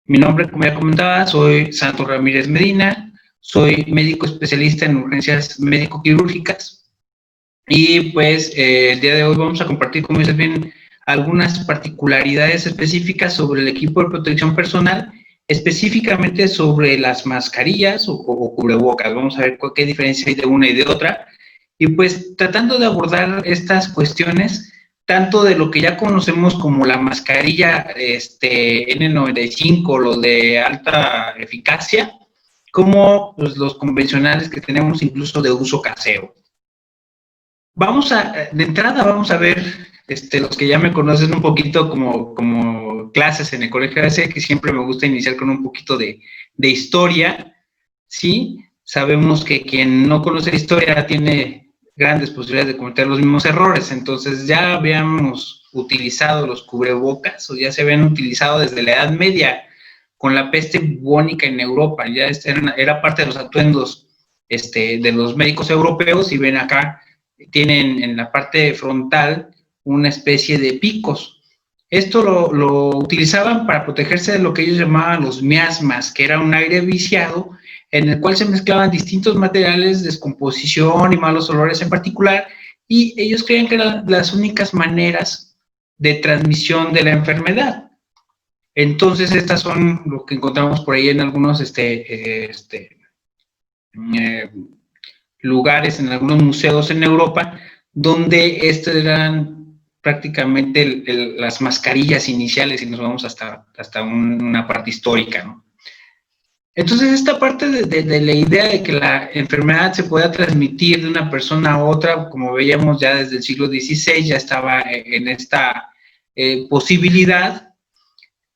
Mi nombre, como ya comentaba, soy Santos Ramírez Medina, soy médico especialista en urgencias médico-quirúrgicas y pues el día de hoy vamos a compartir, como dices bien, algunas particularidades específicas sobre el equipo de protección personal, específicamente sobre las mascarillas o cubrebocas. Vamos a ver qué diferencia hay de una y de otra. Y pues tratando de abordar estas cuestiones, tanto de lo que ya conocemos como la mascarilla N95, lo de alta eficacia, como pues, los convencionales que tenemos incluso de uso casero. De entrada vamos a ver, los que ya me conocen un poquito como clases en el colegio AC, que siempre me gusta iniciar con un poquito de historia, ¿sí? Sabemos que quien no conoce la historia tiene grandes posibilidades de cometer los mismos errores, entonces ya habíamos utilizado los cubrebocas, o ya se habían utilizado desde la Edad Media, con la peste bubónica en Europa, ya era parte de los atuendos de los médicos europeos, y ven acá, tienen en la parte frontal una especie de picos. Esto lo utilizaban para protegerse de lo que ellos llamaban los miasmas, que era un aire viciado en el cual se mezclaban distintos materiales, descomposición y malos olores en particular, y ellos creían que eran las únicas maneras de transmisión de la enfermedad. Entonces, estas son lo que encontramos por ahí en algunos lugares, en algunos museos en Europa, donde estas eran prácticamente las mascarillas iniciales, y nos vamos hasta una parte histórica, ¿no? Entonces, esta parte de la idea de que la enfermedad se pueda transmitir de una persona a otra, como veíamos ya desde el siglo XVI, ya estaba en esta posibilidad,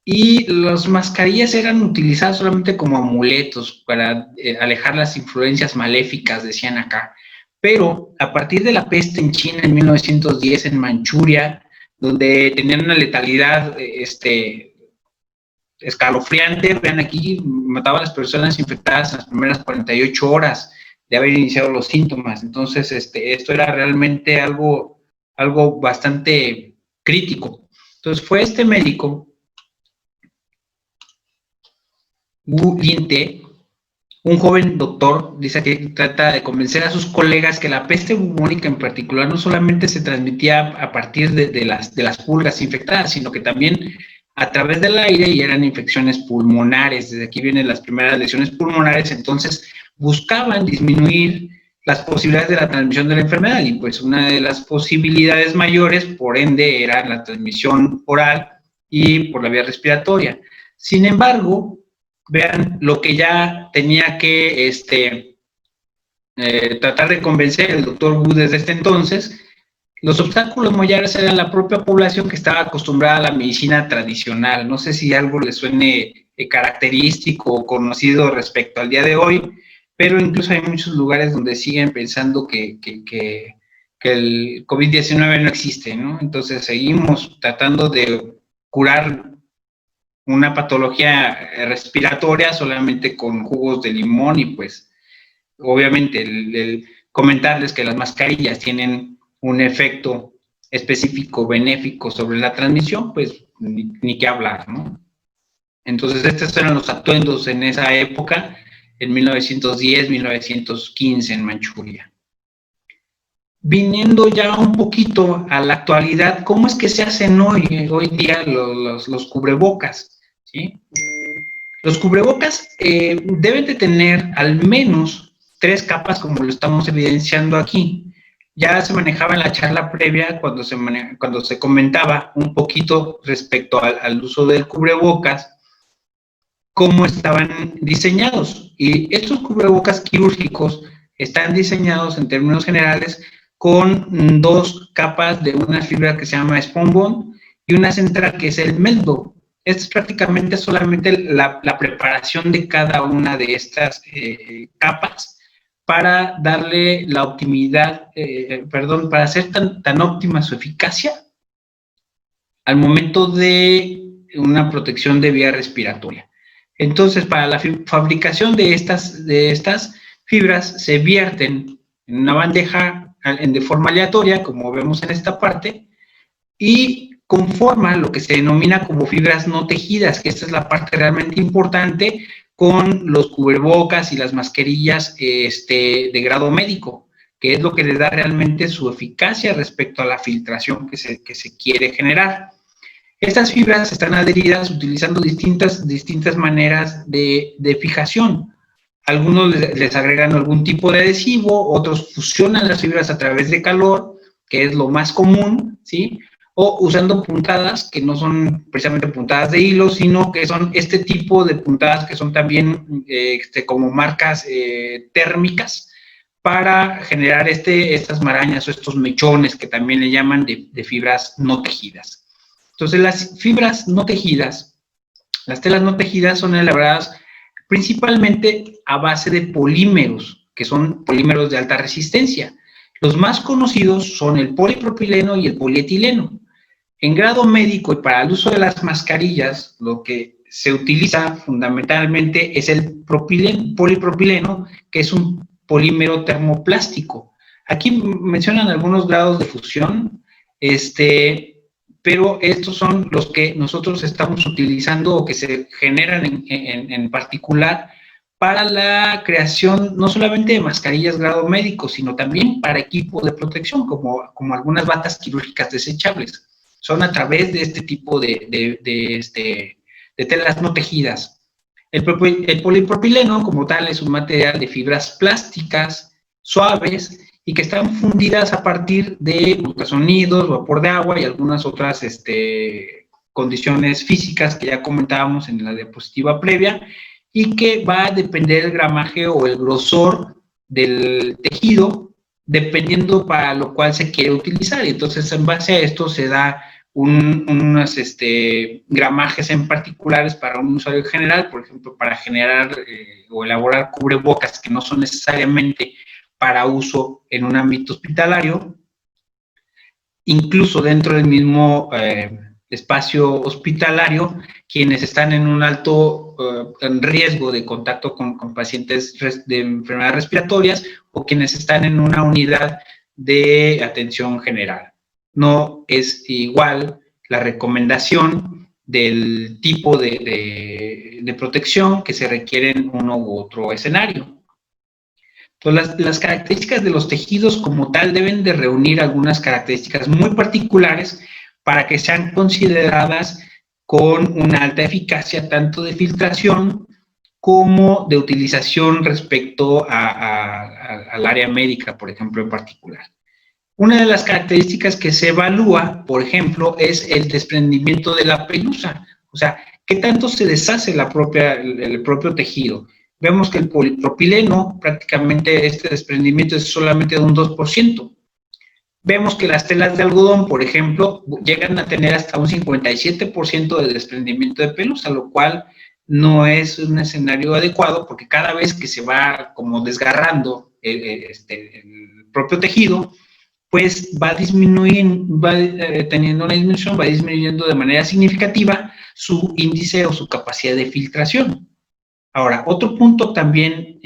y las mascarillas eran utilizadas solamente como amuletos para alejar las influencias maléficas, decían acá. Pero a partir de la peste en China en 1910, en Manchuria, donde tenían una letalidad escalofriante, vean aquí, mataba a las personas infectadas en las primeras 48 horas de haber iniciado los síntomas. Entonces, esto era realmente algo bastante crítico. Entonces, fue este médico, Wu Lin-te, un joven doctor, dice que trata de convencer a sus colegas que la peste bubónica en particular no solamente se transmitía a partir de las pulgas infectadas, sino que también a través del aire, y eran infecciones pulmonares. Desde aquí vienen las primeras lesiones pulmonares. Entonces buscaban disminuir las posibilidades de la transmisión de la enfermedad, y pues una de las posibilidades mayores, por ende, era la transmisión oral y por la vía respiratoria. Sin embargo, vean lo que ya tenía que tratar de convencer el doctor Wu desde este entonces. Los obstáculos mayores eran la propia población, que estaba acostumbrada a la medicina tradicional. No sé si algo le suene característico o conocido respecto al día de hoy, pero incluso hay muchos lugares donde siguen pensando que el COVID-19 no existe, ¿no? Entonces seguimos tratando de curar una patología respiratoria solamente con jugos de limón, y pues obviamente el comentarles que las mascarillas tienen un efecto específico benéfico sobre la transmisión, pues ni qué hablar, ¿no? Entonces estos eran los atuendos en esa época, en 1910, 1915 en Manchuria. Viniendo ya un poquito a la actualidad, ¿cómo es que se hacen hoy día los cubrebocas? ¿Sí? Los cubrebocas deben de tener al menos 3 capas, como lo estamos evidenciando aquí. Ya se manejaba en la charla previa cuando se comentaba un poquito respecto al uso del cubrebocas, cómo estaban diseñados. Y estos cubrebocas quirúrgicos están diseñados en términos generales con 2 capas de una fibra que se llama Spunbond y una central que es el Meldo. Esto es prácticamente solamente la preparación de cada una de estas capas para darle la optimidad, para hacer tan óptima su eficacia al momento de una protección de vía respiratoria. Entonces, para la fabricación de estas fibras se vierten en una bandeja de forma aleatoria, como vemos en esta parte, y conforma lo que se denomina como fibras no tejidas, que esta es la parte realmente importante con los cubrebocas y las mascarillas de grado médico, que es lo que le da realmente su eficacia respecto a la filtración que se quiere generar. Estas fibras están adheridas utilizando distintas maneras de fijación. Algunos les agregan algún tipo de adhesivo, otros fusionan las fibras a través de calor, que es lo más común, ¿sí? O usando puntadas que no son precisamente puntadas de hilo, sino que son este tipo de puntadas que son también como marcas térmicas para generar estas marañas o estos mechones que también le llaman de fibras no tejidas. Entonces, las fibras no tejidas, las telas no tejidas son elaboradas principalmente a base de polímeros, que son polímeros de alta resistencia. Los más conocidos son el polipropileno y el polietileno. En grado médico y para el uso de las mascarillas, lo que se utiliza fundamentalmente es el polipropileno, que es un polímero termoplástico. Aquí mencionan algunos grados de fusión, pero estos son los que nosotros estamos utilizando o que se generan en particular para la creación no solamente de mascarillas grado médico, sino también para equipo de protección, como algunas batas quirúrgicas desechables. Son a través de este tipo de telas no tejidas. El polipropileno, como tal, es un material de fibras plásticas, suaves, y que están fundidas a partir de ultrasonidos, vapor de agua y algunas otras condiciones físicas que ya comentábamos en la diapositiva previa, y que va a depender el gramaje o el grosor del tejido, dependiendo para lo cual se quiere utilizar. Y entonces, en base a esto se da unos gramajes en particulares para un usuario general, por ejemplo, para generar o elaborar cubrebocas que no son necesariamente para uso en un ámbito hospitalario, incluso dentro del mismo espacio hospitalario, quienes están en un alto en riesgo de contacto con pacientes de enfermedades respiratorias o quienes están en una unidad de atención general. No es igual la recomendación del tipo de protección que se requiere en uno u otro escenario. Entonces, las características de los tejidos como tal deben de reunir algunas características muy particulares para que sean consideradas con una alta eficacia tanto de filtración como de utilización respecto al área médica, por ejemplo, en particular. Una de las características que se evalúa, por ejemplo, es el desprendimiento de la pelusa, o sea, qué tanto se deshace el propio tejido. Vemos que el polipropileno, prácticamente este desprendimiento es solamente de un 2%. Vemos que las telas de algodón, por ejemplo, llegan a tener hasta un 57% de desprendimiento de pelusa, lo cual no es un escenario adecuado porque cada vez que se va como desgarrando el propio tejido, pues va teniendo una disminución, va disminuyendo de manera significativa su índice o su capacidad de filtración. Ahora, otro punto también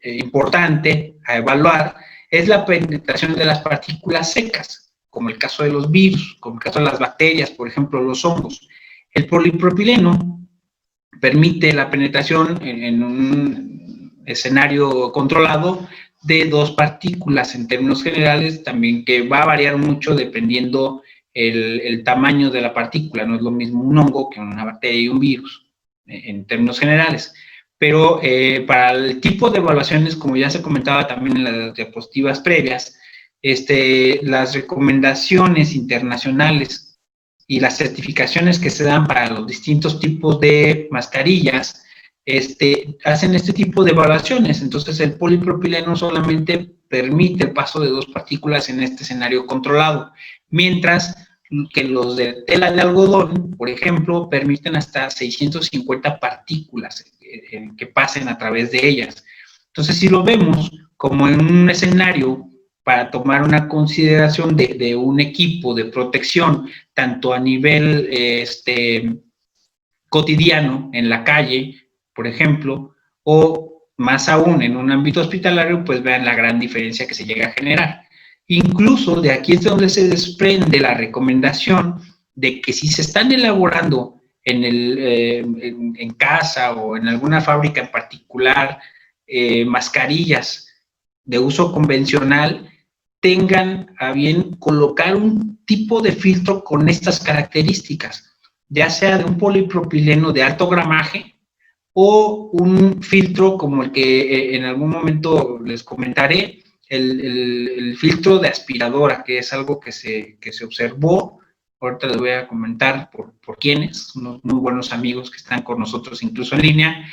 importante a evaluar es la penetración de las partículas secas, como el caso de los virus, como el caso de las bacterias, por ejemplo, los hongos. El polipropileno permite la penetración en un escenario controlado de 2 partículas en términos generales, también que va a variar mucho dependiendo el tamaño de la partícula. No es lo mismo un hongo que una bacteria y un virus, en términos generales. Pero para el tipo de evaluaciones, como ya se comentaba también en las diapositivas previas, las recomendaciones internacionales y las certificaciones que se dan para los distintos tipos de mascarillas hacen este tipo de evaluaciones. Entonces, el polipropileno solamente permite el paso de 2 partículas en este escenario controlado, mientras que los de tela de algodón, por ejemplo, permiten hasta 650 partículas que pasen a través de ellas. Entonces, si lo vemos como en un escenario para tomar una consideración de un equipo de protección, tanto a nivel cotidiano, en la calle, por ejemplo, o más aún en un ámbito hospitalario, pues vean la gran diferencia que se llega a generar. Incluso de aquí es donde se desprende la recomendación de que si se están elaborando en casa o en alguna fábrica en particular mascarillas de uso convencional, tengan a bien colocar un tipo de filtro con estas características, ya sea de un polipropileno de alto gramaje o un filtro como el que en algún momento les comentaré, el filtro de aspiradora, que es algo que se observó. Ahorita les voy a comentar por quiénes, unos muy buenos amigos que están con nosotros incluso en línea,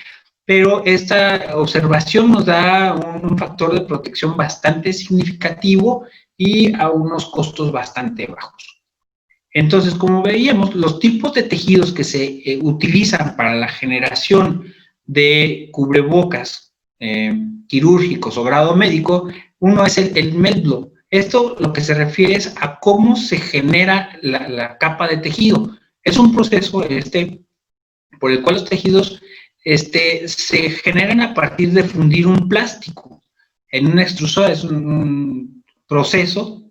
pero esta observación nos da un factor de protección bastante significativo y a unos costos bastante bajos. Entonces, como veíamos, los tipos de tejidos que se utilizan para la generación de cubrebocas quirúrgicos o grado médico, uno es el melt-blow. Esto lo que se refiere es a cómo se genera la capa de tejido. Es un proceso por el cual los tejidos se generan a partir de fundir un plástico en una extrusora. Es un proceso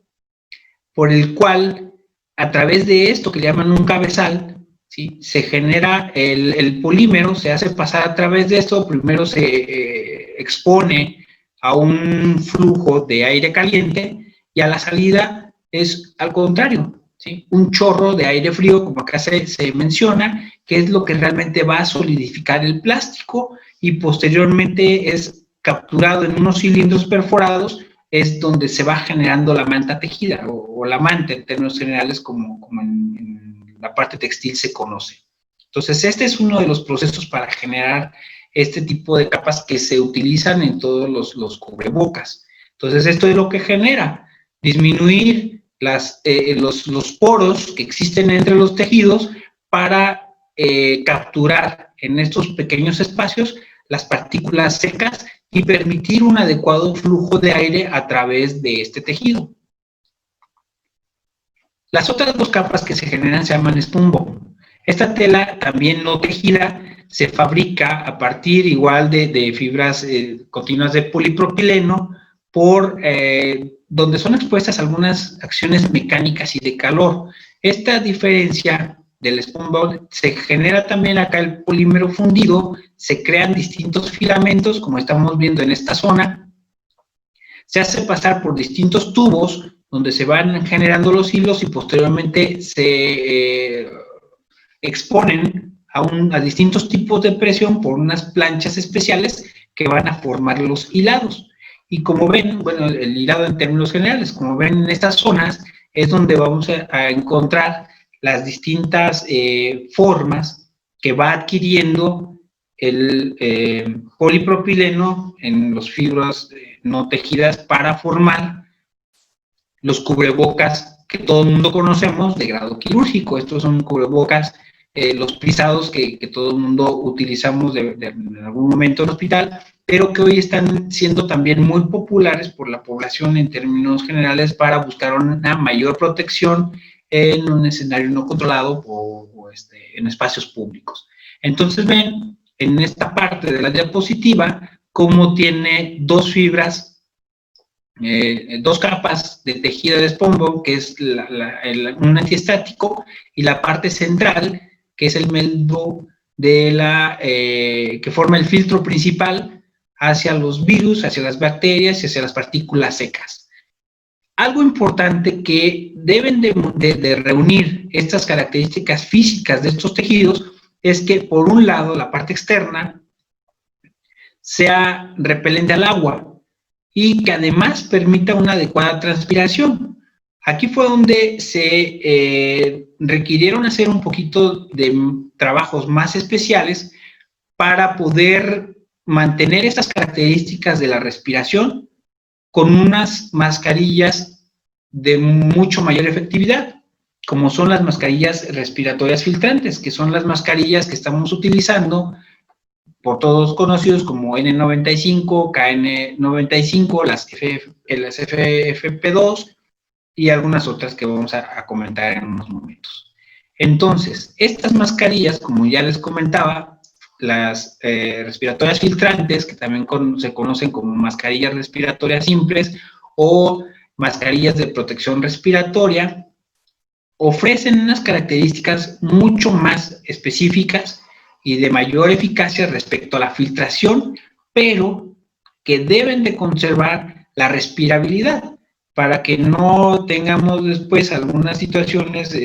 por el cual, a través de esto que le llaman un cabezal, ¿sí?, se genera el polímero, se hace pasar a través de esto, primero se expone a un flujo de aire caliente y a la salida es al contrario, ¿sí?, un chorro de aire frío, como acá se menciona, que es lo que realmente va a solidificar el plástico y posteriormente es capturado en unos cilindros perforados, es donde se va generando la manta tejida o la manta en términos generales como en la parte textil se conoce. Entonces, este es uno de los procesos para generar este tipo de capas que se utilizan en todos los cubrebocas. Entonces, esto es lo que genera, disminuir los poros que existen entre los tejidos para capturar en estos pequeños espacios las partículas secas y permitir un adecuado flujo de aire a través de este tejido. Las otras dos capas que se generan se llaman spunbone. Esta tela también no tejida se fabrica a partir igual de fibras continuas de polipropileno donde son expuestas algunas acciones mecánicas y de calor. Esta diferencia del spunbone se genera también acá el polímero fundido, se crean distintos filamentos, como estamos viendo en esta zona, se hace pasar por distintos tubos donde se van generando los hilos y posteriormente se exponen a distintos tipos de presión por unas planchas especiales que van a formar los hilados. Y como ven, bueno, el hilado en términos generales, como ven en estas zonas, es donde vamos a encontrar las distintas formas que va adquiriendo el polipropileno en las fibras no tejidas para formar los cubrebocas que todo el mundo conocemos de grado quirúrgico. Estos son cubrebocas, los pisados que todo el mundo utilizamos en algún momento en el hospital, pero que hoy están siendo también muy populares por la población en términos generales para buscar una mayor protección en un escenario no controlado o en espacios públicos. Entonces ven en esta parte de la diapositiva cómo tiene dos fibras, dos capas de tejido de spunbone, que es un antiestático, y la parte central, que es el melt-blow que forma el filtro principal hacia los virus, hacia las bacterias y hacia las partículas secas. Algo importante que deben de reunir estas características físicas de estos tejidos es que, por un lado, la parte externa sea repelente al agua y que además permita una adecuada transpiración. Aquí fue donde se requirieron hacer un poquito de trabajos más especiales para poder mantener estas características de la respiración con unas mascarillas de mucho mayor efectividad, como son las mascarillas respiratorias filtrantes, que son las mascarillas que estamos utilizando por todos conocidos como N95, KN95, las FFP2 y algunas otras que vamos a comentar en unos momentos. Entonces, estas mascarillas, como ya les comentaba, las respiratorias filtrantes, que también se conocen como mascarillas respiratorias simples o mascarillas de protección respiratoria, ofrecen unas características mucho más específicas y de mayor eficacia respecto a la filtración, pero que deben de conservar la respirabilidad para que no tengamos después algunas situaciones,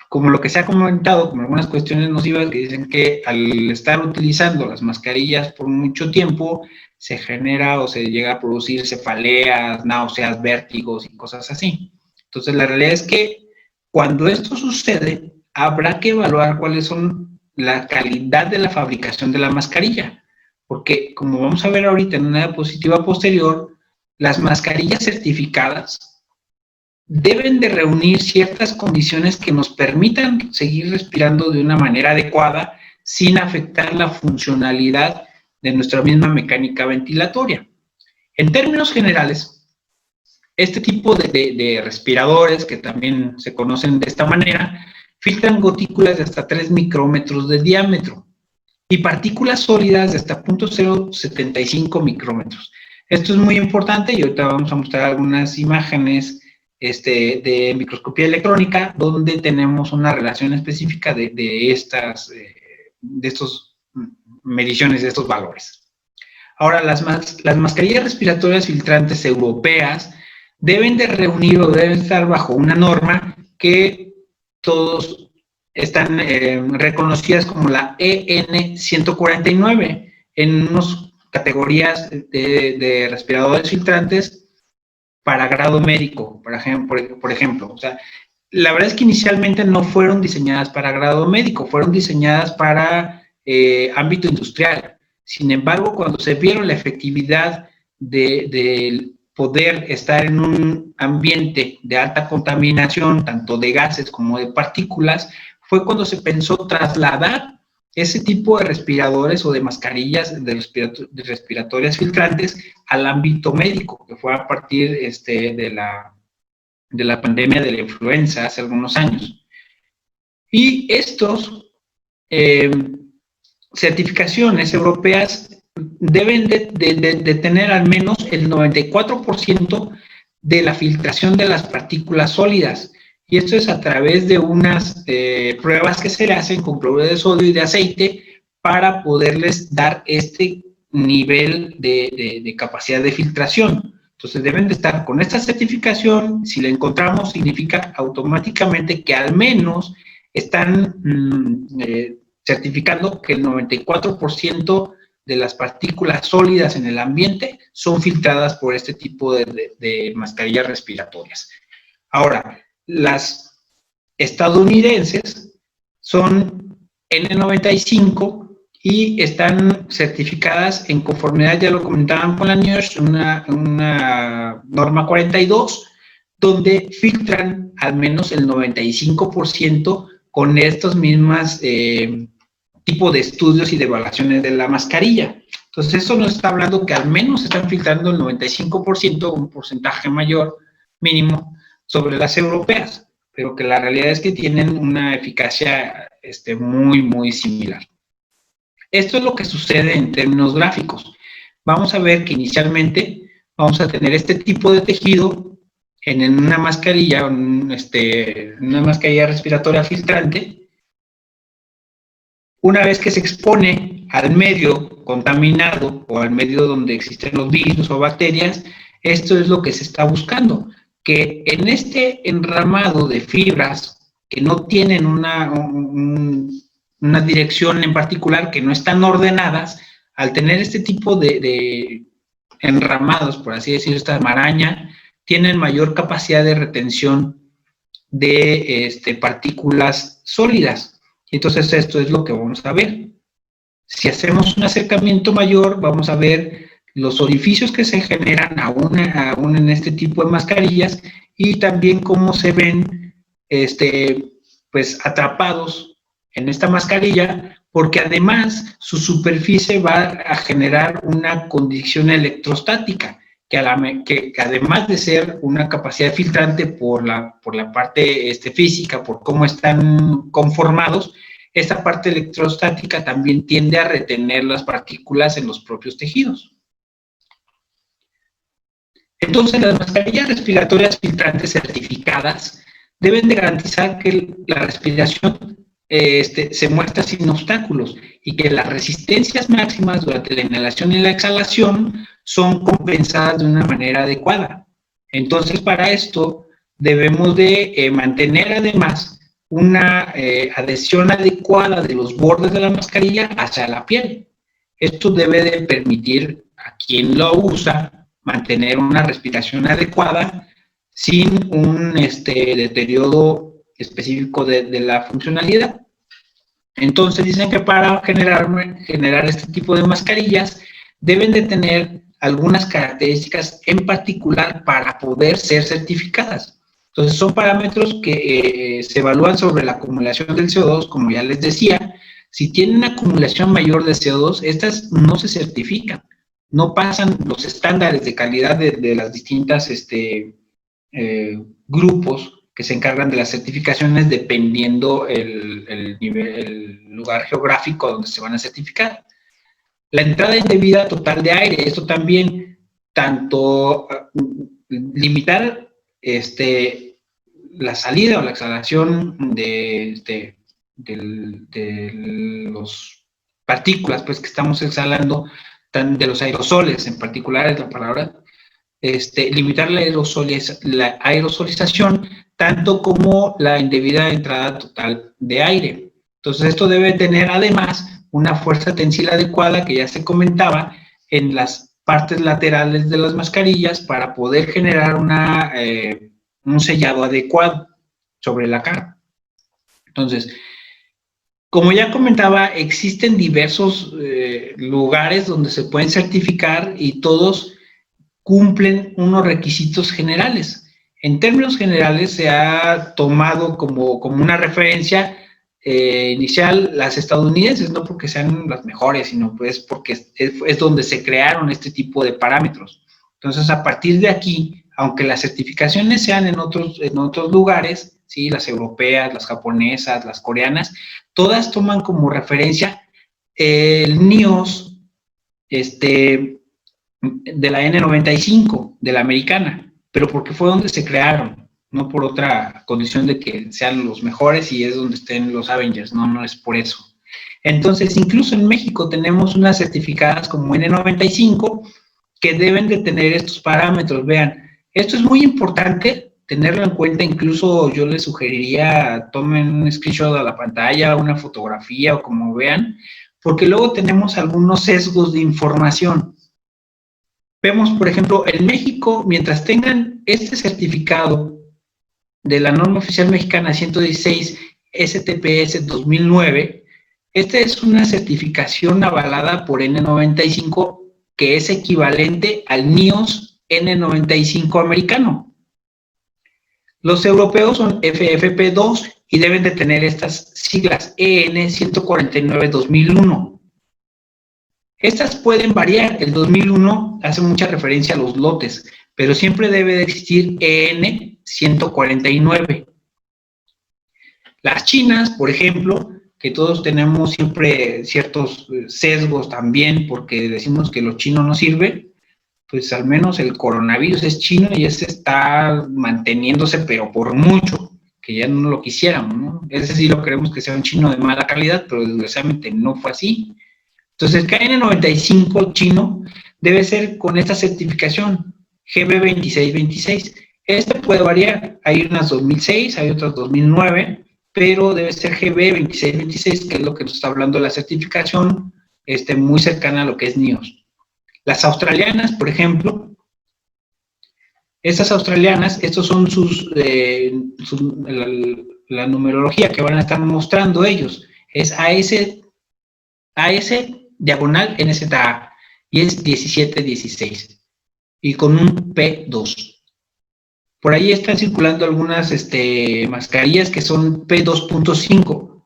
como lo que se ha comentado, como algunas cuestiones nocivas que dicen que al estar utilizando las mascarillas por mucho tiempo, se genera o se llega a producir cefaleas, náuseas, vértigos y cosas así. Entonces, la realidad es que cuando esto sucede, habrá que evaluar cuáles son la calidad de la fabricación de la mascarilla, porque como vamos a ver ahorita en una diapositiva posterior, las mascarillas certificadas deben de reunir ciertas condiciones que nos permitan seguir respirando de una manera adecuada sin afectar la funcionalidad de nuestra misma mecánica ventilatoria. En términos generales, este tipo de respiradores, que también se conocen de esta manera, filtran gotículas de hasta 3 micrómetros de diámetro y partículas sólidas de hasta 0.075 micrómetros. Esto es muy importante y ahorita vamos a mostrar algunas imágenes de microscopía electrónica, donde tenemos una relación específica de estas mediciones, de estos valores. Ahora, las mascarillas respiratorias filtrantes europeas deben de reunir o deben estar bajo una norma que todos están reconocidas como la EN 149 en unas categorías de respiradores filtrantes para grado médico, por ejemplo. O sea, la verdad es que inicialmente no fueron diseñadas para grado médico, fueron diseñadas para ámbito industrial. Sin embargo, cuando se vieron la efectividad de poder estar en un ambiente de alta contaminación, tanto de gases como de partículas, fue cuando se pensó trasladar ese tipo de respiradores o de mascarillas respiratorias filtrantes al ámbito médico, que fue a partir de la pandemia de la influenza hace algunos años. Y estos certificaciones europeas deben de tener al menos el 94% de la filtración de las partículas sólidas. Y esto es a través de unas pruebas que se le hacen con cloruro de sodio y de aceite para poderles dar este nivel de capacidad de filtración. Entonces deben de estar con esta certificación. Si la encontramos, significa automáticamente que al menos están certificando que el 94% de las partículas sólidas en el ambiente son filtradas por este tipo de mascarillas respiratorias. Ahora, las estadounidenses son N95 y están certificadas en conformidad, ya lo comentaban con la NIOSH, una norma 42, donde filtran al menos el 95% con estos mismos tipo de estudios y de evaluaciones de la mascarilla. Entonces, eso nos está hablando que al menos están filtrando el 95%, un porcentaje mayor, mínimo, sobre las europeas, pero que la realidad es que tienen una eficacia muy, muy similar. Esto es lo que sucede en términos gráficos. Vamos a ver que inicialmente vamos a tener este tipo de tejido en una mascarilla, una mascarilla respiratoria filtrante. Una vez que se expone al medio contaminado o al medio donde existen los virus o bacterias, esto es lo que se está buscando, que en este enramado de fibras que no tienen una dirección en particular, que no están ordenadas, al tener este tipo de enramados, por así decirlo, esta maraña, tienen mayor capacidad de retención de partículas sólidas. Entonces, esto es lo que vamos a ver. Si hacemos un acercamiento mayor, vamos a ver los orificios que se generan aún en este tipo de mascarillas y también cómo se ven pues atrapados en esta mascarilla, porque además su superficie va a generar una condición electrostática, que además de ser una capacidad filtrante por la parte física, por cómo están conformados, esta parte electrostática también tiende a retener las partículas en los propios tejidos. Entonces, las mascarillas respiratorias filtrantes certificadas deben de garantizar que la respiración se muestra sin obstáculos y que las resistencias máximas durante la inhalación y la exhalación son compensadas de una manera adecuada. Entonces, para esto debemos de mantener además una adhesión adecuada de los bordes de la mascarilla hacia la piel. Esto debe de permitir a quien lo usa mantener una respiración adecuada sin un deterioro específico de la funcionalidad. Entonces dicen que para generar este tipo de mascarillas deben de tener algunas características en particular para poder ser certificadas. Entonces son parámetros que se evalúan sobre la acumulación del CO2, como ya les decía. Si tienen una acumulación mayor de CO2, estas no se certifican, no pasan los estándares de calidad de las distintas grupos que se encargan de las certificaciones dependiendo el lugar geográfico donde se van a certificar. La entrada indebida total de aire, esto también, tanto limitar la salida o la exhalación de las partículas pues, que estamos exhalando, de los aerosoles en particular es la palabra, limitar la aerosolización, tanto como la indebida entrada total de aire. Entonces, esto debe tener además una fuerza tensil adecuada, que ya se comentaba, en las partes laterales de las mascarillas para poder generar un sellado adecuado sobre la cara. Entonces, como ya comentaba, existen diversos lugares donde se pueden certificar y todos cumplen unos requisitos generales. En términos generales se ha tomado como una referencia inicial las estadounidenses, no porque sean las mejores, sino pues porque es donde se crearon este tipo de parámetros. Entonces, a partir de aquí, aunque las certificaciones sean en otros lugares, ¿sí? Las europeas, las japonesas, las coreanas, todas toman como referencia el NIOS, de la N95, de la americana, pero porque fue donde se crearon, no por otra condición de que sean los mejores y es donde estén los Avengers, no es por eso. Entonces, incluso en México tenemos unas certificadas como N95 que deben de tener estos parámetros. Vean, esto es muy importante tenerlo en cuenta, incluso yo les sugeriría tomen un screenshot a la pantalla, una fotografía o como vean, porque luego tenemos algunos sesgos de información. Vemos, por ejemplo, en México, mientras tengan este certificado de la norma oficial mexicana 116 STPS 2009, esta es una certificación avalada por N95 que es equivalente al NIOS N95 americano. Los europeos son FFP2 y deben de tener estas siglas EN 149 2001. Estas pueden variar. El 2001 hace mucha referencia a los lotes, pero siempre debe de existir EN 149. Las chinas, por ejemplo, que todos tenemos siempre ciertos sesgos también porque decimos que lo chino no sirve, pues al menos el coronavirus es chino y ese está manteniéndose, pero por mucho, que ya no lo quisiéramos, ¿no? Ese sí lo queremos que sea un chino de mala calidad, pero desgraciadamente no fue así. Entonces, el KN95 chino debe ser con esta certificación, GB2626. Este puede variar, hay unas 2006, hay otras 2009, pero debe ser GB2626, que es lo que nos está hablando la certificación, muy cercana a lo que es NIOS. Las australianas, por ejemplo, estas australianas, estos son la numerología que van a estar mostrando ellos, es AS diagonal NZA y es 1716 y con un P2. Por ahí están circulando algunas mascarillas que son P2.5.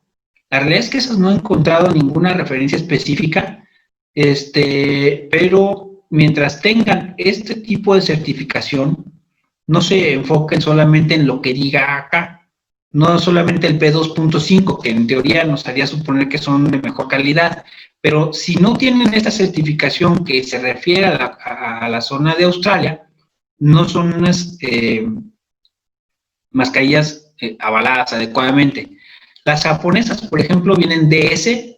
La realidad es que esas no he encontrado ninguna referencia específica, pero mientras tengan este tipo de certificación, no se enfoquen solamente en lo que diga acá, no solamente el P2.5, que en teoría nos haría suponer que son de mejor calidad, pero si no tienen esta certificación que se refiere a la zona de Australia, no son unas mascarillas avaladas adecuadamente. Las japonesas, por ejemplo, vienen DS,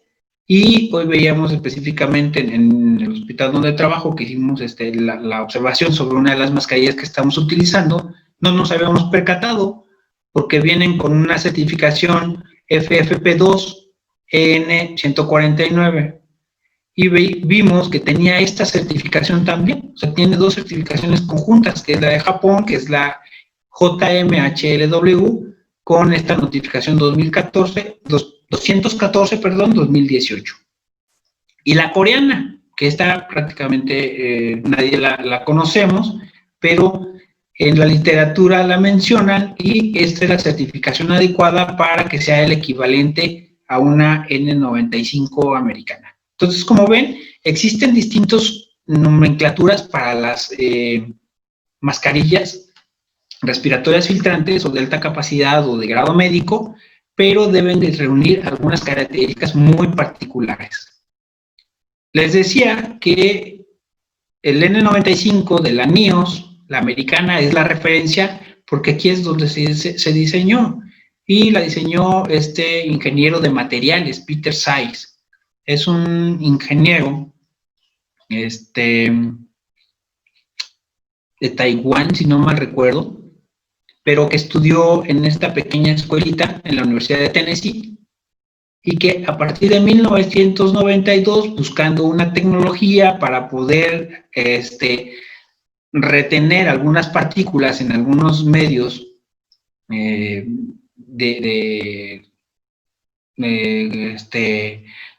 y hoy veíamos específicamente en el hospital donde trabajo que hicimos la observación sobre una de las mascarillas que estamos utilizando. No nos habíamos percatado porque vienen con una certificación FFP2 EN149, y vimos que tenía esta certificación también. O sea, tiene dos certificaciones conjuntas, que es la de Japón, que es la JMHLW, con esta notificación 214, 2018. Y la coreana, que esta prácticamente nadie la conocemos, pero en la literatura la mencionan, y esta es la certificación adecuada para que sea el equivalente a una N95 americana. Entonces, como ven, existen distintas nomenclaturas para las mascarillas respiratorias filtrantes o de alta capacidad o de grado médico, pero deben de reunir algunas características muy particulares. Les decía que el N95 de la NIOS, la americana, es la referencia porque aquí es donde se diseñó, y la diseñó este ingeniero de materiales, Peter Zeiss. Es un ingeniero de Taiwán, si no mal recuerdo, pero que estudió en esta pequeña escuelita en la Universidad de Tennessee, y que a partir de 1992, buscando una tecnología para poder retener algunas partículas en algunos medios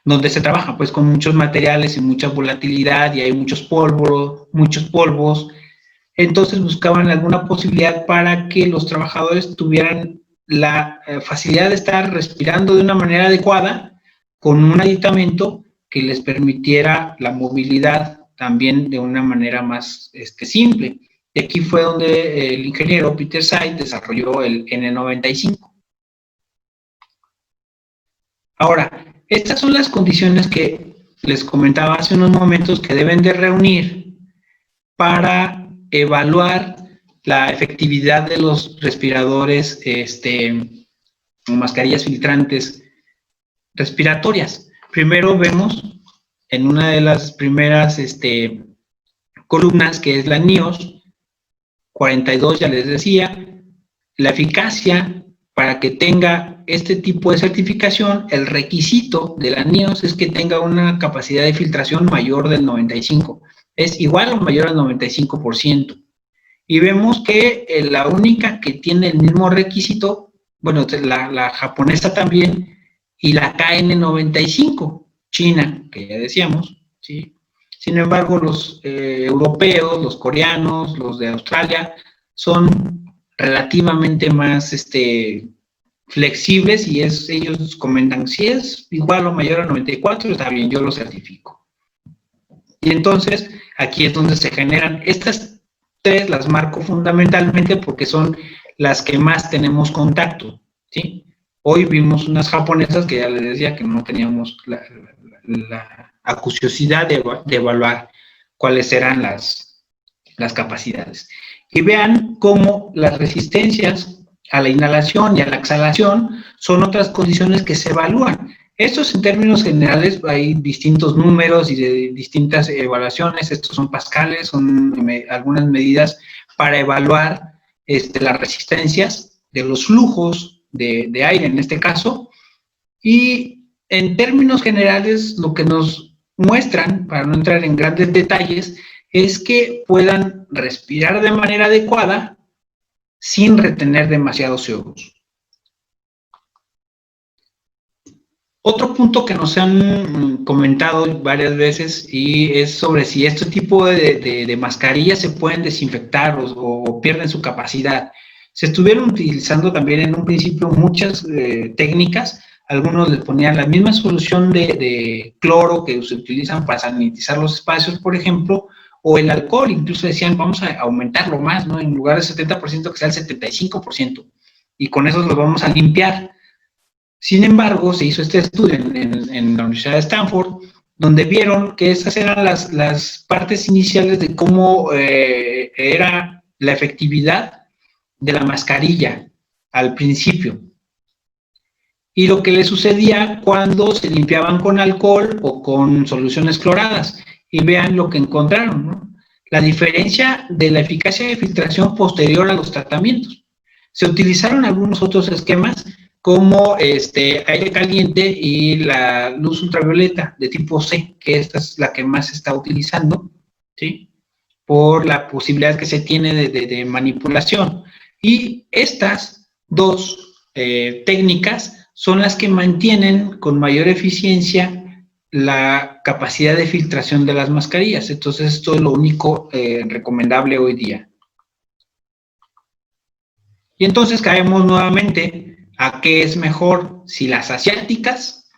donde se trabaja pues con muchos materiales y mucha volatilidad, y hay muchos polvos, entonces buscaban alguna posibilidad para que los trabajadores tuvieran la facilidad de estar respirando de una manera adecuada, con un aditamento que les permitiera la movilidad también de una manera más simple. Y aquí fue donde el ingeniero Peter Zeiss desarrolló el N95. Ahora, estas son las condiciones que les comentaba hace unos momentos que deben de reunir para evaluar la efectividad de los respiradores, mascarillas filtrantes respiratorias. Primero vemos en una de las primeras columnas, que es la NIOS 42, ya les decía, la eficacia para que tenga este tipo de certificación. El requisito de la NIOS es que tenga una capacidad de filtración mayor del 95%, es igual o mayor al 95%. Y vemos que la única que tiene el mismo requisito, bueno, la japonesa también, y la KN95, China, que ya decíamos, ¿sí? Sin embargo, los europeos, los coreanos, los de Australia, son relativamente más flexibles, y ellos comentan, si es igual o mayor a 94, está bien, yo lo certifico. Y entonces, aquí es donde se generan estas tres, las marco fundamentalmente porque son las que más tenemos contacto, ¿sí? Hoy vimos unas japonesas que ya les decía que no teníamos la acuciosidad de evaluar cuáles eran las capacidades. Y vean cómo las resistencias a la inhalación y a la exhalación son otras condiciones que se evalúan. Estos, en términos generales, hay distintos números y de distintas evaluaciones. Estos son pascales, son algunas medidas para evaluar las resistencias de los flujos de aire en este caso. Y en términos generales, lo que nos muestran, para no entrar en grandes detalles, es que puedan respirar de manera adecuada sin retener demasiados CO2. Otro punto que nos han comentado varias veces, y es sobre si este tipo de mascarillas se pueden desinfectar o pierden su capacidad. Se estuvieron utilizando también en un principio muchas técnicas. Algunos les ponían la misma solución de cloro que se utilizan para sanitizar los espacios, por ejemplo, o el alcohol. Incluso decían, vamos a aumentarlo más, ¿no? En lugar del 70%, que sea el 75%, y con eso lo vamos a limpiar. Sin embargo, se hizo este estudio en la Universidad de Stanford, donde vieron que esas eran las partes iniciales de cómo era la efectividad de la mascarilla al principio. Y lo que le sucedía cuando se limpiaban con alcohol o con soluciones cloradas. Y vean lo que encontraron, ¿no? La diferencia de la eficacia de filtración posterior a los tratamientos. Se utilizaron algunos otros esquemas como aire caliente y la luz ultravioleta de tipo C, que esta es la que más se está utilizando, ¿sí? Por la posibilidad que se tiene de manipulación. Y estas dos técnicas son las que mantienen con mayor eficiencia la capacidad de filtración de las mascarillas. Entonces, esto es lo único recomendable hoy día. Y entonces caemos nuevamente a qué es mejor, si las asiáticas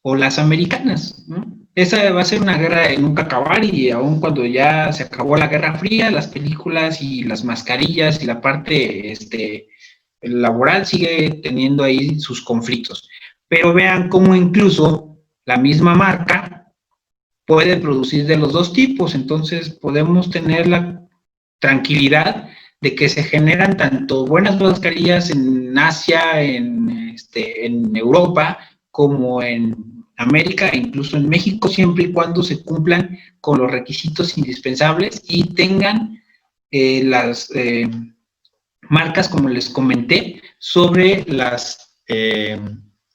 o las americanas, ¿no? Esa va a ser una guerra de nunca acabar, y aun cuando ya se acabó la Guerra Fría, las películas y las mascarillas y la parte laboral sigue teniendo ahí sus conflictos. Pero vean cómo incluso la misma marca puede producir de los dos tipos. Entonces podemos tener la tranquilidad de que se generan tanto buenas mascarillas en Asia, en Europa, como en América e incluso en México, siempre y cuando se cumplan con los requisitos indispensables y tengan las marcas, como les comenté, sobre las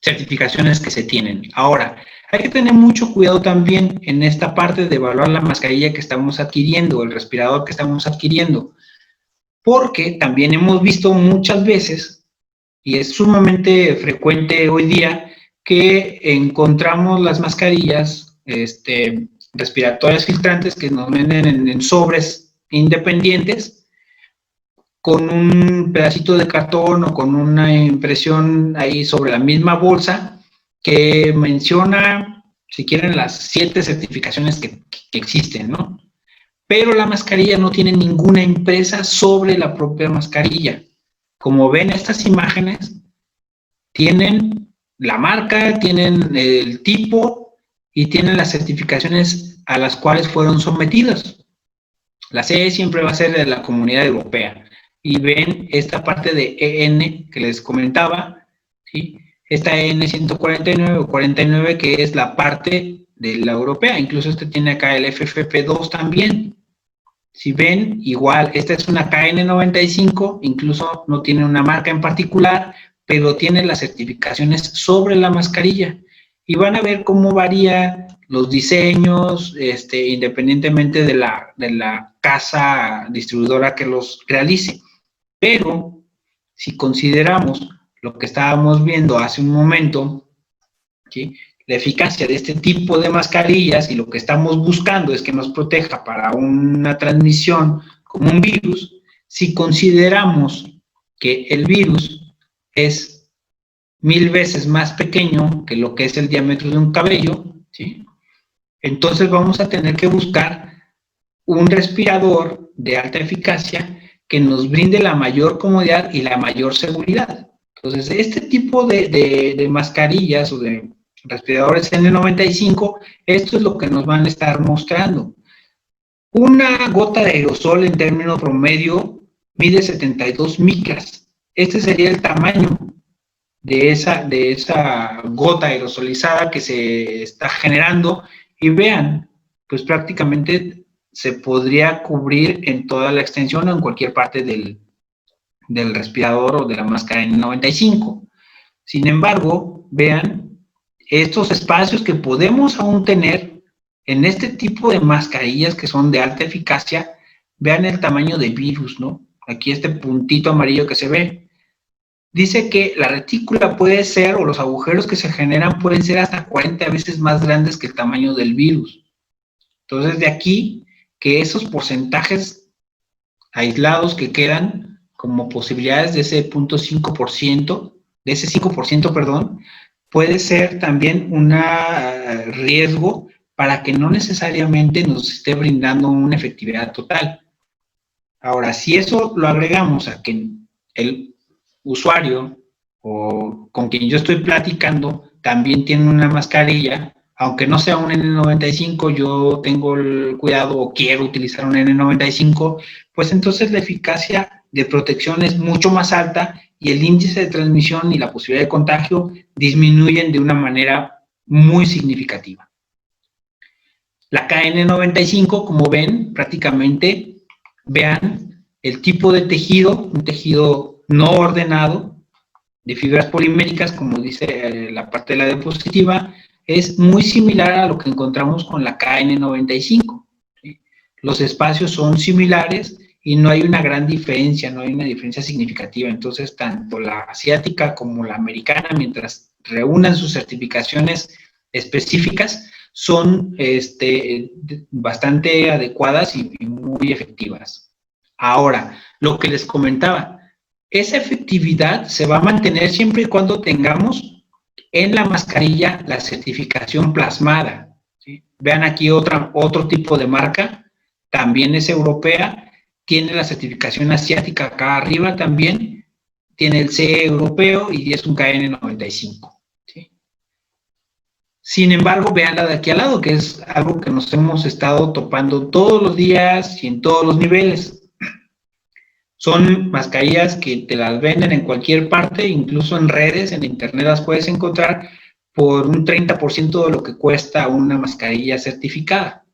certificaciones que se tienen. Ahora, hay que tener mucho cuidado también en esta parte de evaluar la mascarilla que estamos adquiriendo, el respirador que estamos adquiriendo, porque también hemos visto muchas veces, y es sumamente frecuente hoy día, que encontramos las mascarillas respiratorias filtrantes que nos venden en sobres independientes, con un pedacito de cartón o con una impresión ahí sobre la misma bolsa que menciona, si quieren, las 7 certificaciones que existen, ¿no? Pero la mascarilla no tiene ninguna impresa sobre la propia mascarilla. Como ven, estas imágenes tienen la marca, tienen el tipo y tienen las certificaciones a las cuales fueron sometidas. La CE siempre va a ser de la Comunidad Europea. Y ven esta parte de EN que les comentaba, ¿sí? Esta EN 149 o 49, que es la parte de la europea. Incluso tiene acá el FFP2 también. Si ven, igual, esta es una KN95, incluso no tiene una marca en particular, pero tiene las certificaciones sobre la mascarilla. Y van a ver cómo varía los diseños, independientemente de la casa distribuidora que los realice. Pero si consideramos lo que estábamos viendo hace un momento, ¿sí? La eficacia de este tipo de mascarillas, y lo que estamos buscando es que nos proteja para una transmisión como un virus, si consideramos que el virus es 1000 veces más pequeño que lo que es el diámetro de un cabello, ¿sí? Entonces vamos a tener que buscar un respirador de alta eficacia que nos brinde la mayor comodidad y la mayor seguridad. Entonces, este tipo de mascarillas o de respiradores N95, esto es lo que nos van a estar mostrando. Una gota de aerosol en término promedio mide 72 micras. Este sería el tamaño de esa gota aerosolizada que se está generando. Y vean, pues prácticamente se podría cubrir en toda la extensión o en cualquier parte del respirador o de la máscara N95. Sin embargo, vean estos espacios que podemos aún tener en este tipo de mascarillas que son de alta eficacia. Vean el tamaño del virus, ¿no? Aquí este puntito amarillo que se ve. Dice que la retícula puede ser, o los agujeros que se generan pueden ser hasta 40 veces más grandes que el tamaño del virus. Entonces, de aquí que esos porcentajes aislados que quedan como posibilidades de ese 0.5%, de ese 5%, perdón, puede ser también un riesgo para que no necesariamente nos esté brindando una efectividad total. Ahora, si eso lo agregamos a que el usuario o con quien yo estoy platicando también tiene una mascarilla, aunque no sea un N95, yo tengo el cuidado o quiero utilizar un N95, pues entonces la eficacia de protección es mucho más alta y el índice de transmisión y la posibilidad de contagio disminuyen de una manera muy significativa. La KN95, como ven, prácticamente, vean el tipo de tejido, un tejido no ordenado, de fibras poliméricas, como dice la parte de la diapositiva, es muy similar a lo que encontramos con la KN95. ¿Sí? Los espacios son similares y no hay una gran diferencia, no hay una diferencia significativa. Entonces, tanto la asiática como la americana, mientras reúnan sus certificaciones específicas, son bastante adecuadas y muy efectivas. Ahora, lo que les comentaba, esa efectividad se va a mantener siempre y cuando tengamos en la mascarilla la certificación plasmada. ¿Sí? Vean aquí otro tipo de marca, también es europea, tiene la certificación asiática acá arriba también, tiene el CE europeo y es un KN95. ¿Sí? Sin embargo, vean la de aquí al lado, que es algo que nos hemos estado topando todos los días y en todos los niveles. Son mascarillas que te las venden en cualquier parte, incluso en redes, en internet las puedes encontrar por un 30% de lo que cuesta una mascarilla certificada.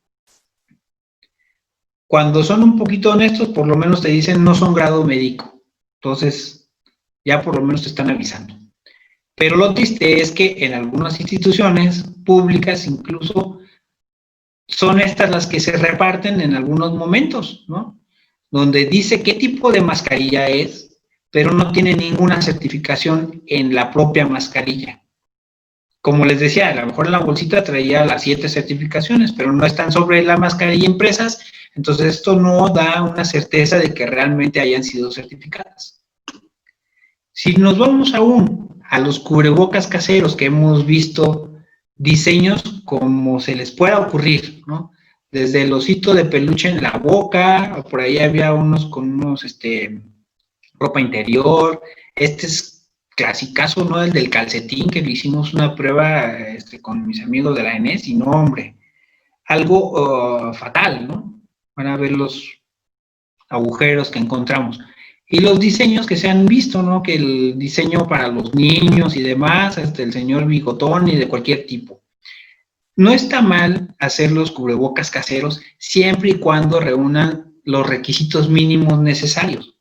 Cuando son un poquito honestos, por lo menos te dicen no son grado médico. Entonces, ya por lo menos te están avisando. Pero lo triste es que en algunas instituciones públicas incluso son estas las que se reparten en algunos momentos, ¿no? Donde dice qué tipo de mascarilla es, pero no tiene ninguna certificación en la propia mascarilla. Como les decía, a lo mejor en la bolsita traía las 7 certificaciones, pero no están sobre la mascarilla impresas, entonces esto no da una certeza de que realmente hayan sido certificadas. Si nos vamos aún a los cubrebocas caseros que hemos visto diseños como se les pueda ocurrir, ¿no? Desde el osito de peluche en la boca, o por ahí había unos con ropa interior, este es clasicazo, ¿no? El del calcetín, que le hicimos una prueba con mis amigos de la ENES, y no, hombre, algo fatal, ¿no? Van a ver los agujeros que encontramos. Y los diseños que se han visto, ¿no? Que el diseño para los niños y demás, hasta el señor bigotón y de cualquier tipo. No está mal hacer los cubrebocas caseros siempre y cuando reúnan los requisitos mínimos necesarios.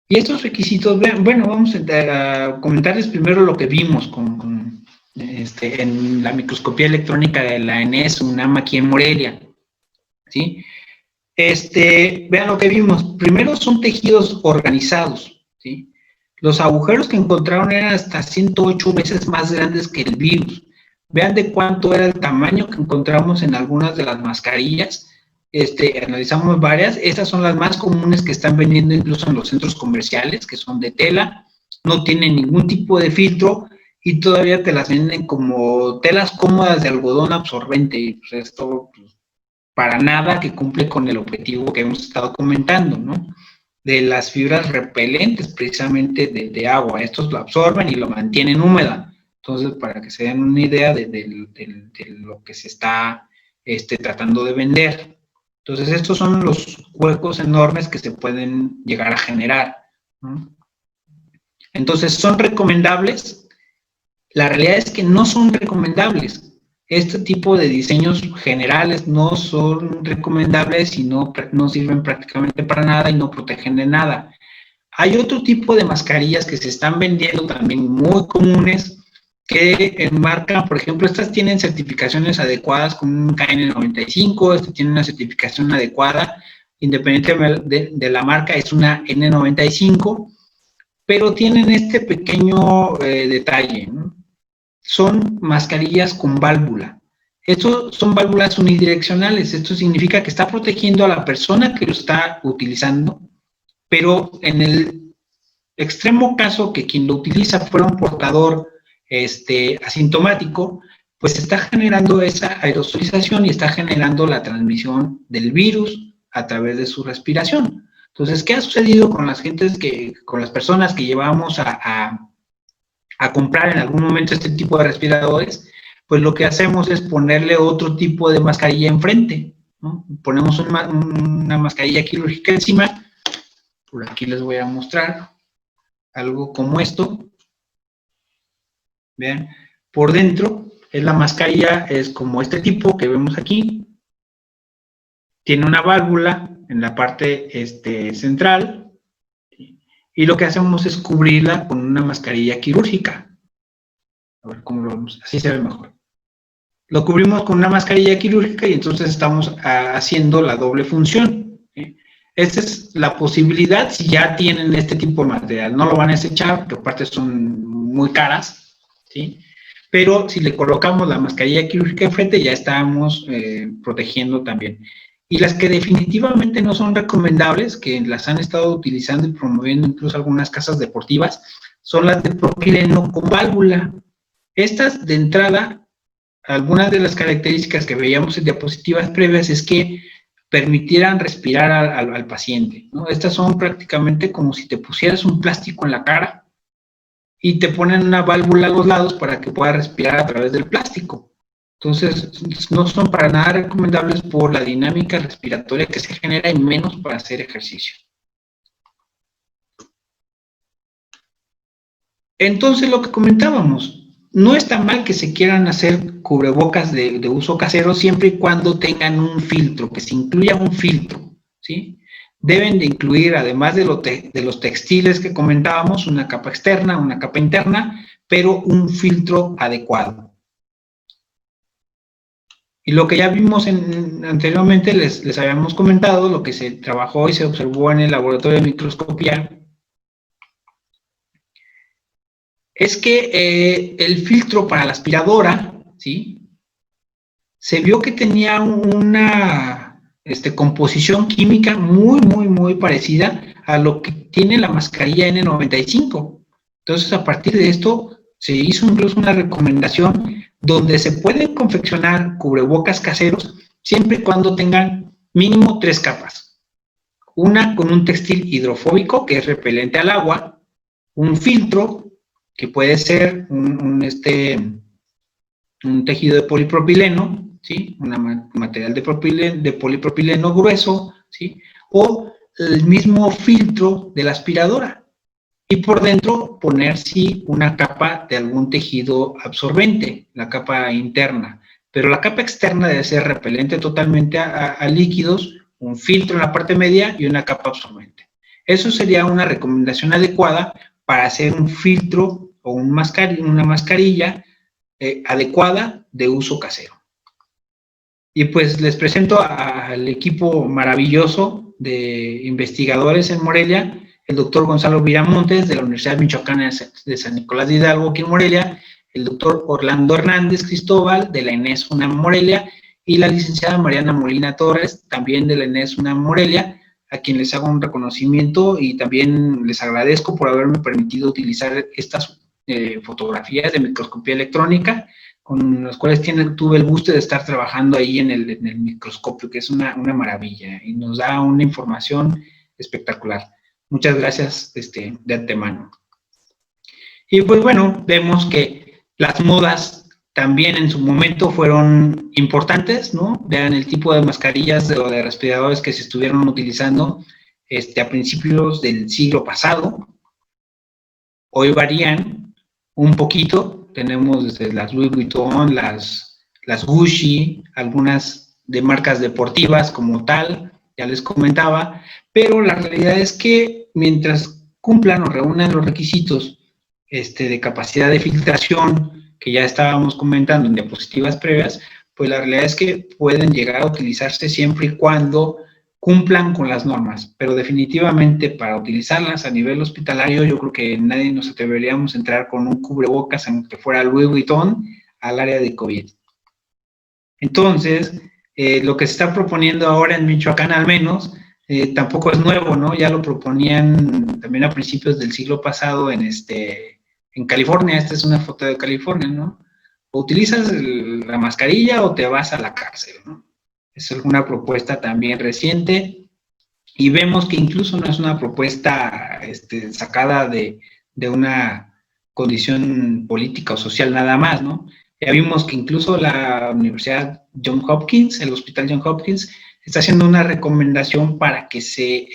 Y estos requisitos, bueno, vamos a comentarles primero lo que vimos en la microscopía electrónica de la ENES UNAM aquí en Morelia. ¿Sí? Vean lo que vimos. Primero son tejidos organizados, ¿sí? Los agujeros que encontraron eran hasta 108 veces más grandes que el virus. Vean de cuánto era el tamaño que encontramos en algunas de las mascarillas. Analizamos varias. Estas son las más comunes que están vendiendo incluso en los centros comerciales, que son de tela, no tienen ningún tipo de filtro y todavía te las venden como telas cómodas de algodón absorbente. Y pues esto, pues, para nada que cumple con el objetivo que hemos estado comentando, ¿no? De las fibras repelentes precisamente de agua. Estos lo absorben y lo mantienen húmeda. Entonces, para que se den una idea de lo que se está tratando de vender. Entonces, estos son los huecos enormes que se pueden llegar a generar, ¿no? Entonces, ¿son recomendables? La realidad es que no son recomendables. Este tipo de diseños generales no son recomendables y no sirven prácticamente para nada y no protegen de nada. Hay otro tipo de mascarillas que se están vendiendo también muy comunes que enmarcan, por ejemplo, estas tienen certificaciones adecuadas con un KN95, este tiene una certificación adecuada, independientemente de la marca, es una N95, pero tienen este pequeño detalle, ¿no? Son mascarillas con válvula. Estos son válvulas unidireccionales. Esto significa que está protegiendo a la persona que lo está utilizando, pero en el extremo caso que quien lo utiliza fuera un portador asintomático, pues está generando esa aerosolización y está generando la transmisión del virus a través de su respiración. Entonces, ¿qué ha sucedido con con las personas que llevamos a comprar en algún momento este tipo de respiradores? Pues lo que hacemos es ponerle otro tipo de mascarilla enfrente, ¿no? Ponemos una mascarilla quirúrgica encima Por aquí les voy a mostrar algo como esto. Vean, por dentro es la mascarilla, es como este tipo que vemos aquí. Tiene una válvula en la parte central y lo que hacemos es cubrirla con una mascarilla quirúrgica. A ver cómo lo vemos, así se ve mejor. Lo cubrimos con una mascarilla quirúrgica y entonces estamos haciendo la doble función, ¿sí? Esta es la posibilidad si ya tienen este tipo de material. No lo van a desechar, porque aparte son muy caras, ¿sí? Pero si le colocamos la mascarilla quirúrgica enfrente, ya estamos protegiendo también. Y las que definitivamente no son recomendables, que las han estado utilizando y promoviendo incluso algunas casas deportivas, son las de propileno con válvula. Estas, de entrada, algunas de las características que veíamos en diapositivas previas es que permitieran respirar al paciente, ¿no? Estas son prácticamente como si te pusieras un plástico en la cara y te ponen una válvula a los lados para que puedas respirar a través del plástico. Entonces, no son para nada recomendables por la dinámica respiratoria que se genera y menos para hacer ejercicio. Entonces, lo que comentábamos, no está mal que se quieran hacer cubrebocas de uso casero siempre y cuando tengan un filtro, que se incluya un filtro, ¿sí? Deben de incluir, además de los textiles que comentábamos, una capa externa, una capa interna, pero un filtro adecuado. Y lo que ya vimos anteriormente, les habíamos comentado, lo que se trabajó y se observó en el laboratorio de microscopía, es que el filtro para la aspiradora, ¿sí? Se vio que tenía una composición química muy parecida a lo que tiene la mascarilla N95. Entonces, a partir de esto, se hizo incluso una recomendación donde se pueden confeccionar cubrebocas caseros siempre y cuando tengan mínimo 3 capas. Una con un textil hidrofóbico, que es repelente al agua, un filtro, que puede ser un tejido de polipropileno, ¿sí? Un material de polipropileno grueso, ¿sí? O el mismo filtro de la aspiradora. Y por dentro poner, sí, una capa de algún tejido absorbente, la capa interna. Pero la capa externa debe ser repelente totalmente a líquidos, un filtro en la parte media y una capa absorbente. Eso sería una recomendación adecuada para hacer un filtro o una mascarilla adecuada de uso casero. Y pues les presento al equipo maravilloso de investigadores en Morelia, el doctor Gonzalo Viramontes de la Universidad Michoacana de San Nicolás de Hidalgo, aquí en Morelia, el doctor Orlando Hernández Cristóbal de la ENES UNAM Morelia y la licenciada Mariana Molina Torres, también de la ENES UNAM Morelia, a quien les hago un reconocimiento y también les agradezco por haberme permitido utilizar estas fotografías de microscopía electrónica, con las cuales tuve el gusto de estar trabajando ahí en el microscopio, que es una maravilla y nos da una información espectacular. Muchas gracias de antemano. Y pues bueno, vemos que las modas también en su momento fueron importantes, ¿no? Vean el tipo de mascarillas o de respiradores que se estuvieron utilizando a principios del siglo pasado. Hoy varían un poquito, tenemos desde las Louis Vuitton, las Gucci, algunas de marcas deportivas como tal, ya les comentaba, pero la realidad es que mientras cumplan o reúnan los requisitos de capacidad de filtración que ya estábamos comentando en diapositivas previas, pues la realidad es que pueden llegar a utilizarse siempre y cuando cumplan con las normas, pero definitivamente para utilizarlas a nivel hospitalario yo creo que nadie nos atreveríamos a entrar con un cubrebocas aunque fuera Louis Vuitton al área de COVID. Entonces, lo que se está proponiendo ahora en Michoacán al menos, tampoco es nuevo, ¿no? Ya lo proponían también a principios del siglo pasado en California. Esta es una foto de California, ¿no? O utilizas la mascarilla o te vas a la cárcel, ¿no? Es una propuesta también reciente y vemos que incluso no es una propuesta sacada de una condición política o social nada más, ¿no? Ya vimos que incluso la Universidad Johns Hopkins, el Hospital Johns Hopkins, está haciendo una recomendación para que se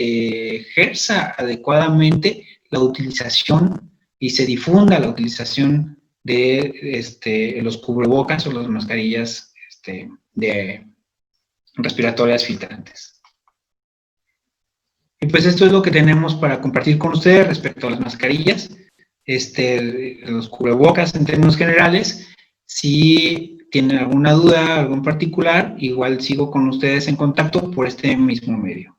ejerza adecuadamente la utilización y se difunda la utilización de los cubrebocas o las mascarillas de respiratorias filtrantes. Y pues esto es lo que tenemos para compartir con ustedes respecto a las mascarillas, los cubrebocas en términos generales. Si tienen alguna duda, algo en particular, igual sigo con ustedes en contacto por este mismo medio.